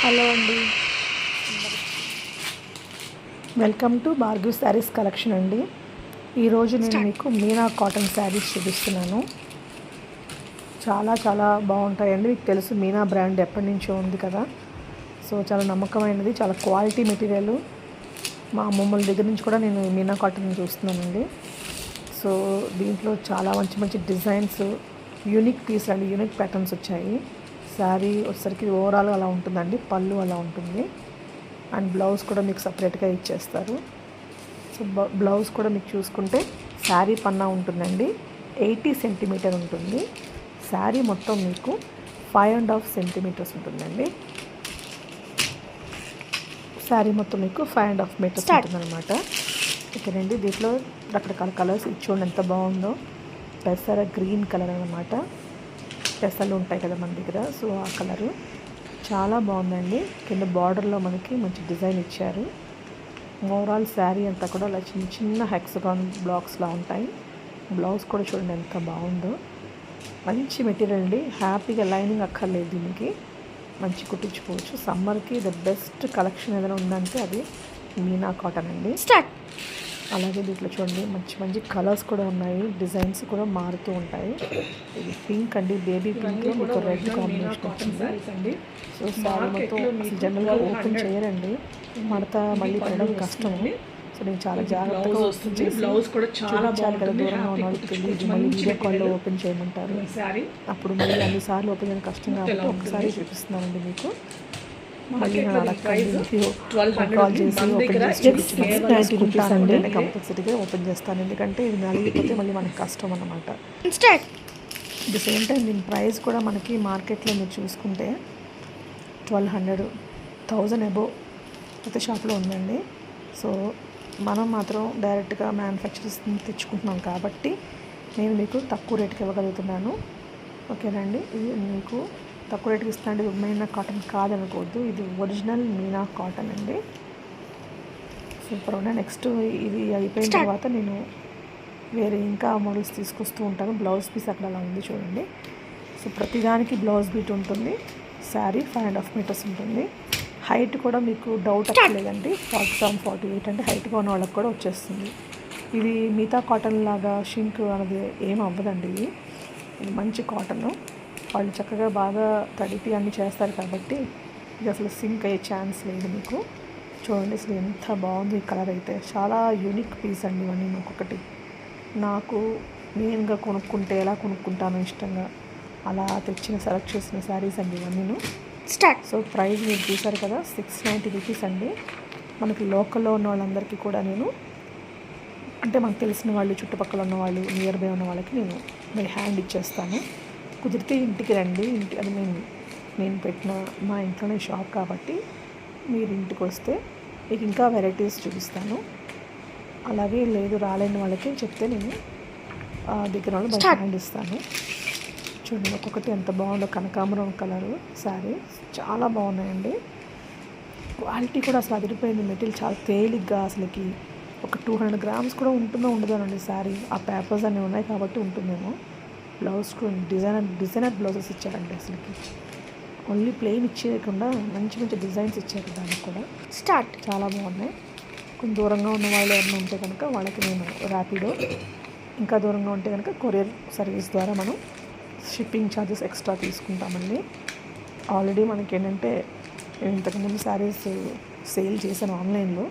Hello అండి, welcome to Bhargavi saris collection అండి. ఈరోజు నేను మీకు మీనా కాటన్ శారీస్ చూపిస్తున్నాను. చాలా చాలా బాగుంటాయండి. మీకు తెలుసు మీనా బ్రాండ్ ఎప్పటి నుంచో ఉంది కదా. సో చాలా నమ్మకమైనది, చాలా క్వాలిటీ మెటీరియల్. మా అమ్మమ్మల దగ్గర నుంచి కూడా నేను మీనా కాటన్ చూస్తున్నానండి. సో దీంట్లో చాలా మంచి మంచి డిజైన్స్, యూనిక్ పీస్ అండి, యూనిక్ ప్యాటర్న్స్ వచ్చాయి. శారీ వచ్చేసరికి ఓవరాల్ అలా ఉంటుందండి, పళ్ళు అలా ఉంటుంది. అండ్ బ్లౌజ్ కూడా మీకు సపరేట్గా ఇచ్చేస్తారు. సో బ్లౌజ్ కూడా మీకు చూసుకుంటే శారీ పన్నా ఉంటుందండి, 80 సెంటీమీటర్ ఉంటుంది. శారీ మొత్తం మీకు 5.5 సెంటీమీటర్స్ ఉంటుందండి. శారీ మొత్తం మీకు 5.5 మీటర్స్ ఉంటుందన్నమాట. ఓకేనండి. దీంట్లో రకరకాల కలర్స్ చూడండి ఎంత బాగుందో. పెసర గ్రీన్ కలర్ అనమాట, పెసలు ఉంటాయి కదా మన దగ్గర, సో ఆ కలరు చాలా బాగుందండి. కింద బార్డర్లో మనకి మంచి డిజైన్ ఇచ్చారు. ఓవరాల్ శారీ అంతా కూడా అలా చిన్న చిన్న హెక్సగాన్ బ్లాక్స్లా ఉంటాయి. బ్లౌజ్ కూడా చూడండి ఎంత బాగుందో. మంచి మెటీరియల్ అండి, హ్యాపీగా లైనింగ్ అక్కర్లేదు దీనికి, మంచి కుట్టించుకోవచ్చు. సమ్మర్కి ద బెస్ట్ కలెక్షన్ ఏదైనా ఉందంటే అది మీనా కాటన్ అండి. అలాగే దీంట్లో చూడండి మంచి మంచి కలర్స్ కూడా ఉన్నాయి, డిజైన్స్ కూడా మారుతూ ఉంటాయి. ఇది పింక్ అండి, బేబీ పింక్, మీకు రెడ్ కాంబినేషన్ వచ్చింది. సో శారీ మొత్తం అసలు జనరల్గా ఓపెన్ చేయరండి, మడత మళ్ళీ పడడం కష్టము. సో నేను చాలా జాగ్రత్తగా ఓపెన్ చేసి చూపించాలి కదా, దూరంగా ఉన్న వాళ్ళకి తెలియదు. మళ్ళీ వీడియో కాల్లో ఓపెన్ చేయమంటారు, అప్పుడు మళ్ళీ అన్నిసార్లు ఓపెన్ చేయడం కష్టం కాబట్టి ఒకసారి చూపిస్తున్నానండి మీకు. మళ్ళీ నేను అడగండి, కాల్ చేసి ఓపెన్ చేసి చూపించుకుంటానండి. నేను కంపల్సరీగా ఓపెన్ చేస్తాను, ఎందుకంటే ఇది నలిగిపోతే మళ్ళీ మనకి కష్టం అన్నమాట. ది సేమ్ టైం దీని ప్రైస్ కూడా మనకి మార్కెట్లో మీరు చూసుకుంటే 1200, 1000 అబోవ్ ప్రతి షాప్లో ఉందండి. సో మనం మాత్రం డైరెక్ట్గా మ్యానుఫ్యాక్చరర్స్ తెచ్చుకుంటున్నాం కాబట్టి నేను మీకు తక్కువ రేటుకి ఇవ్వగలుగుతున్నాను. ఓకేనండి. ఇది మీకు తక్కువ రేటుకి ఇస్తానండి, ఇది మీనా కాటన్ కాదనుకోవద్దు, ఇది ఒరిజినల్ మీనా కాటన్ అండి. సూపర్ ఉన్నాయి. నెక్స్ట్ ఇది అయిపోయిన తర్వాత నేను వేరే ఇంకా మోడల్స్ తీసుకొస్తూ ఉంటాను. బ్లౌజ్ పీస్ అక్కడ అలా ఉంది చూడండి. సో ప్రతిదానికి బ్లౌజ్ బీట్ ఉంటుంది. శారీ 5.5 మీటర్స్ ఉంటుంది. హైట్ కూడా మీకు డౌట్ అక్కర్లేదండి, 47, 48 అంటే హైట్గా ఉన్న వాళ్ళకి కూడా వచ్చేస్తుంది. ఇది మిగతా కాటన్ లాగా షింక్ అనేది ఏం అవ్వదండి. ఇది మంచి కాటన్, వాళ్ళు చక్కగా బాగా తడిపి అన్నీ చేస్తారు కాబట్టి ఇది అసలు సింక్ అయ్యే ఛాన్స్ లేదు మీకు. చూడండి అసలు ఎంత బాగుంది ఈ కలర్ అయితే, చాలా యూనిక్ పీస్ అండి ఇవన్నీ. ఒక్కొక్కటి నాకు మెయిన్గా కొనుక్కుంటే ఎలా కొనుక్కుంటానో ఇష్టంగా అలా తెచ్చిన సెలెక్ట్ చేసిన శారీస్ అండి ఇవన్నీ. సో ప్రైస్ మీరు చూసారు కదా, 690 రూపీస్ అండి. మనకి లోకల్లో ఉన్న వాళ్ళందరికీ కూడా నేను, అంటే మనకు తెలిసిన వాళ్ళు, చుట్టుపక్కల ఉన్న వాళ్ళు, నియర్ బై ఉన్న వాళ్ళకి నేను మరి హ్యాండ్ ఇచ్చేస్తాను. కుదిరితే ఇంటికి రండి, అది నేను పెట్టిన మా ఇంట్లోనే షాప్ కాబట్టి మీరు ఇంటికి వస్తే మీకు ఇంకా వెరైటీస్ చూపిస్తాను. అలాగే లేదు రాలేని వాళ్ళకి చెప్తే నేను దగ్గర వాళ్ళు బయట హ్యాండ్ ఇస్తాను. చూడండి ఒక్కొక్కటి ఎంత బాగుందో. కనకాంబరం కలరు శారీ చాలా బాగున్నాయండి. క్వాలిటీ కూడా అసలు అదిరిపోయింది. మెటీరియల్ చాలా తేలిగ్గా, అసలుకి ఒక 200 గ్రామ్స్ కూడా ఉంటుందో ఉండదోనండి శారీ. ఆ పేపర్స్ అన్నీ ఉన్నాయి కాబట్టి ఉంటుందేమో. బ్లౌజ్ డిజైనర్ బ్లౌజెస్ ఇచ్చారండి, అసలుకి ఓన్లీ ప్లెయిన్ ఇచ్చేయకుండా మంచి మంచి డిజైన్స్ ఇచ్చారు దానికి కూడా. చాలా బాగున్నాయి. కొంచెం దూరంగా ఉన్న వాళ్ళు ఎవరైనా ఉంటే కనుక వాళ్ళకి నేను ర్యాపిడో, ఇంకా దూరంగా ఉంటే కనుక కొరియర్ సర్వీస్ ద్వారా మనం షిప్పింగ్ ఛార్జెస్ ఎక్స్ట్రా తీసుకుంటామండి. ఆల్రెడీ మనకి ఏంటంటే నేను ఇంతకుముందు శారీస్ సేల్ చేశాను ఆన్లైన్లో,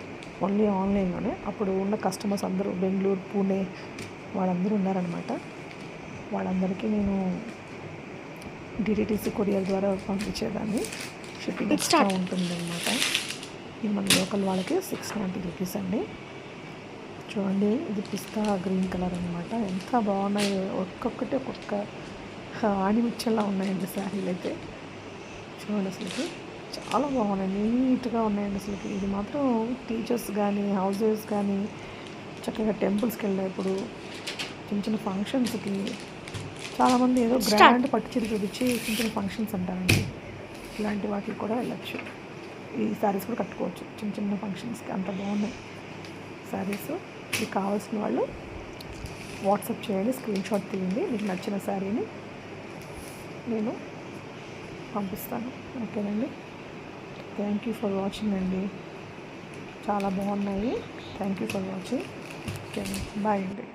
ఓన్లీ ఆన్లైన్లోనే. అప్పుడు ఉన్న కస్టమర్స్ అందరూ బెంగళూరు, పూణే వాళ్ళందరూ ఉన్నారనమాట. వాళ్ళందరికీ నేను డిటిటీసీ కొరియర్ ద్వారా పంపించేదాన్ని, షిప్పింగ్ ఎక్స్ట్రా ఉంటుందన్నమాట. ఇది మన లోకల్ వాళ్ళకి 690 రూపీస్ అండి. చూడండి ఇది పిస్తా గ్రీన్ కలర్ అనమాట, ఎంత బాగున్నాయి. ఒక్కొక్కటి ఒక్కొక్క ఆణిముత్యంలా ఉన్నాయండి శారీలు అయితే. చూడండి అసలుకి చాలా బాగున్నాయి, నీట్గా ఉన్నాయండి అసలుకి. ఇది మాత్రం టీచర్స్ కానీ, హౌసెస్ కానీ, చక్కగా టెంపుల్స్కి వెళ్ళేప్పుడు, చిన్న చిన్న ఫంక్షన్స్కి, చాలామంది ఏదో గ్రాండ్ పట్టు చీర చూపించి చిన్న చిన్న ఫంక్షన్స్ అంటారండి, ఇలాంటి వాటికి కూడా వెళ్ళచ్చు. ఈ శారీస్ కూడా కట్టుకోవచ్చు చిన్న చిన్న ఫంక్షన్స్కి, అంత బాగున్నాయి శారీస్. మీకు కావాల్సిన వాళ్ళు వాట్సాప్ చేయండి, స్క్రీన్ షాట్ తీయండి, మీకు నచ్చిన శారీని నేను పంపిస్తాను. ఓకేనండి. థ్యాంక్ యూ ఫర్ వాచింగ్ అండి. చాలా బాగున్నాయి. Thank you for watching. Okay, bye అండి.